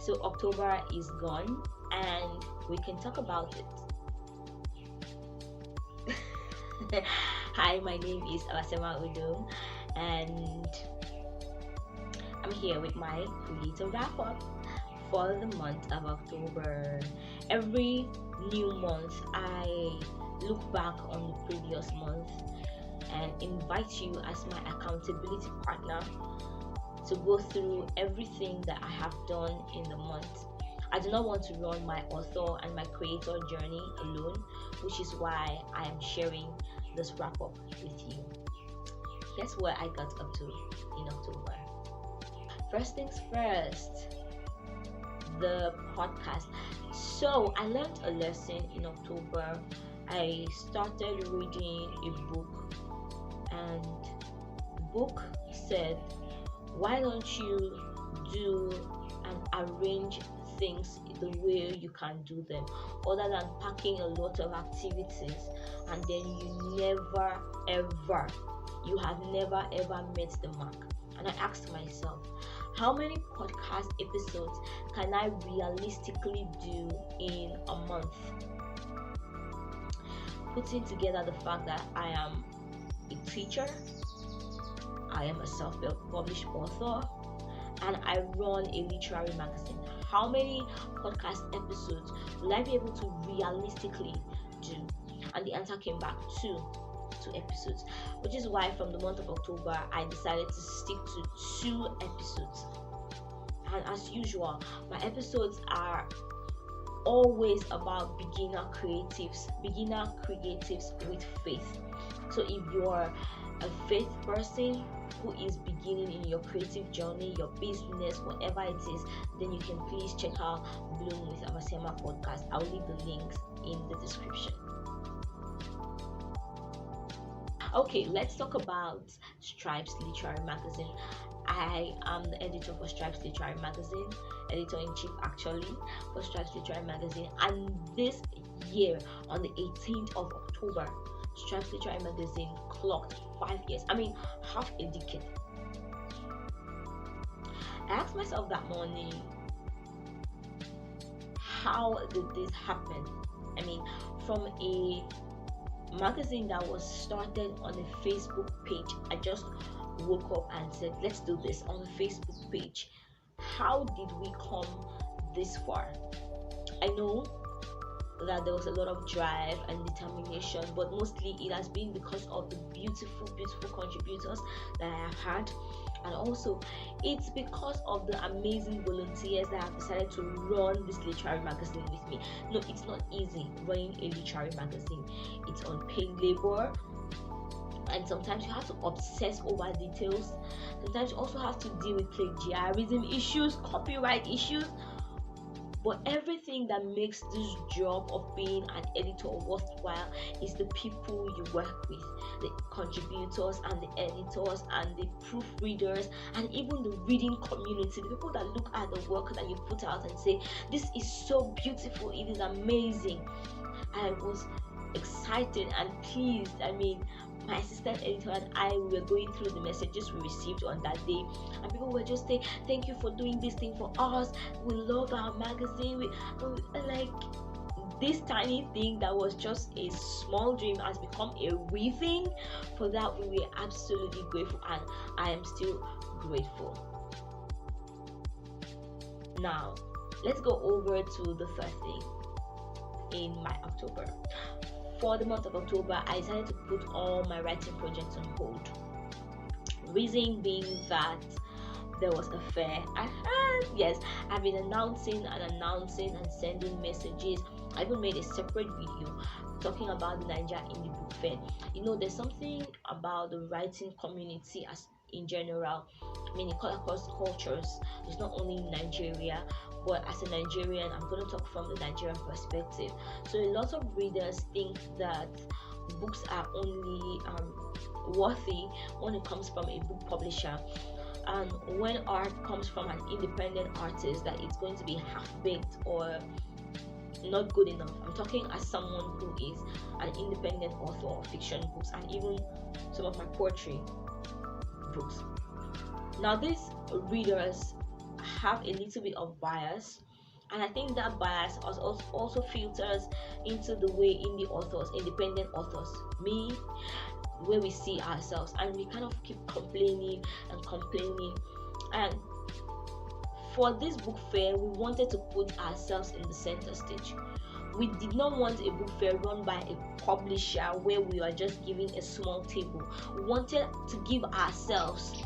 So October is gone and we can talk about it. Hi, my name is Abasiama Udom and I'm here with my creative wrap up for the month of October. Every new month, I look back on the previous month and invite you as my accountability partner to go through everything that I have done in the month. I do not want to run my author and my creator journey alone, which is why I am sharing this wrap up with you. Here's what I got up to in October. First things first, the podcast. So I learned a lesson in October. I started reading a book, and the book said, why don't you do and arrange things the way you can do them, other than packing a lot of activities and then you have never ever met the mark. And I asked myself, how many podcast episodes can I realistically do in a month? Putting together the fact that I am a teacher, I am a self-published author, and I run a literary magazine. How many podcast episodes will I be able to realistically do? And the answer came back two episodes, which is why from the month of October I decided to stick to 2 episodes. And as usual, my episodes are always about beginner creatives with faith. So if you're a faith person who is beginning in your creative journey, your business, whatever it is, then you can please check out Bloom with Abasiama podcast. I'll leave the links in the description. Okay, let's talk about Stripes Literary Magazine. I am the editor for Stripes Literary Magazine, editor-in-chief actually for Stripes Literary Magazine, and this year on the 18th of October, Stripes Literary Magazine clocked 5 years. I mean, half a decade. I asked myself that morning, how did this happen? I mean, from a magazine that was started on a Facebook page, I just woke up and said, let's do this on a Facebook page. How did we come this far? I know that there was a lot of drive and determination, but mostly it has been because of the beautiful contributors that I have had, and also it's because of the amazing volunteers that have decided to run this literary magazine with me. No, it's not easy running a literary magazine. It's unpaid labor, and sometimes you have to obsess over details. Sometimes you also have to deal with plagiarism issues, copyright issues. But everything that makes this job of being an editor worthwhile is the people you work with, the contributors and the editors and the proofreaders and even the reading community, the people that look at the work that you put out and say, this is so beautiful, it is amazing. I was excited and pleased. I mean, my assistant editor and I were going through the messages we received on that day, and people were just saying, thank you for doing this thing for us, we love our magazine. We like, this tiny thing that was just a small dream has become a we thing. For that, we were absolutely grateful, and I am still grateful. Now let's go over to the first thing in my October. For the month of October, I decided to put all my writing projects on hold. Reason being that there was a fair. Yes, I've been announcing and sending messages. I even made a separate video talking about the Naija Indie Book Fair. You know, there's something about the writing community as in general. I mean, across cultures. It's not only in Nigeria, but as a Nigerian, I'm going to talk from the Nigerian perspective. So a lot of readers think that books are only worthy when it comes from a book publisher, and when art comes from an independent artist, that it's going to be half-baked or not good enough. I'm talking as someone who is an independent author of fiction books and even some of my poetry books. Now these readers have a little bit of bias, and I think that bias also filters into the way independent authors, me, where we see ourselves, and we kind of keep complaining and complaining. And for this book fair, we wanted to put ourselves in the center stage. We did not want a book fair run by a publisher where we are just giving a small table. We wanted to give ourselves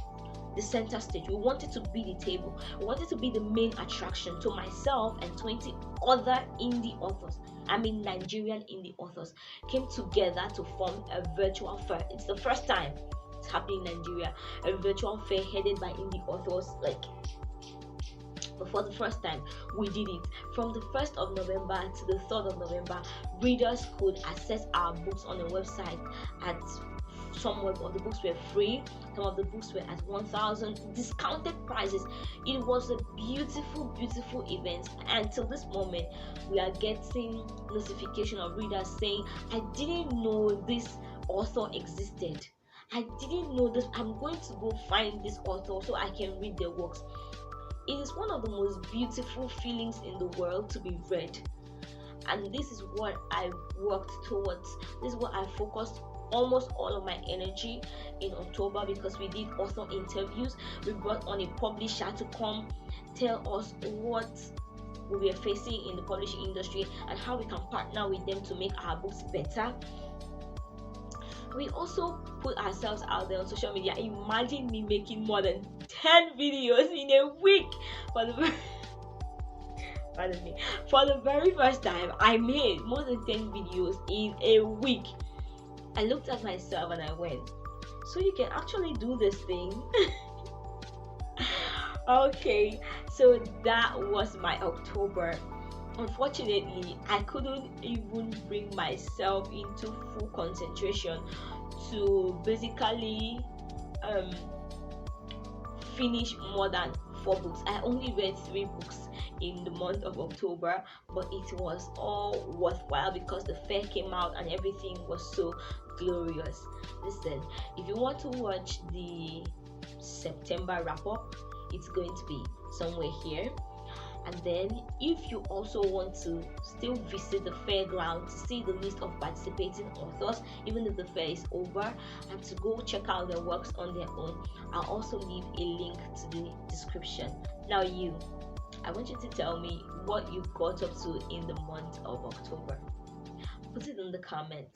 the center stage. We wanted to be the table. We wanted to be the main attraction. So myself and 20 other indie authors, Nigerian indie authors, came together to form a virtual fair. It's the first time it's happening in Nigeria, a virtual fair headed by indie authors. But for the first time, we did it. From the 1st of November to the 3rd of November, readers could access our books on the website at some of the books were free, some of the books were at 1,000 discounted prices. It was a beautiful event, and till this moment we are getting notification of readers saying, I didn't know this author existed, I didn't know this, I'm going to go find this author so I can read their works. It is one of the most beautiful feelings in the world to be read, and this is what I worked towards. This is what I focused almost all of my energy in October, because we did author interviews. We brought on a publisher to come tell us what we were facing in the publishing industry and how we can partner with them to make our books better. We also put ourselves out there on social media. Imagine me making more than 10 videos in a week. For the very first time, I made more than 10 videos in a week. I looked at myself and I went, so you can actually do this thing? Okay, so that was my October. Unfortunately, I couldn't even bring myself into full concentration to basically finish more than 4 books. I only read 3 books in the month of October, but it was all worthwhile because the fair came out and everything was so glorious. Listen, if you want to watch the September wrap up, it's going to be somewhere here. And then if you also want to still visit the fairground to see the list of participating authors, even if the fair is over, and to go check out their works on their own, I'll also leave a link to the description. Now I want you to tell me what you got up to in the month of October. Put it in the comments.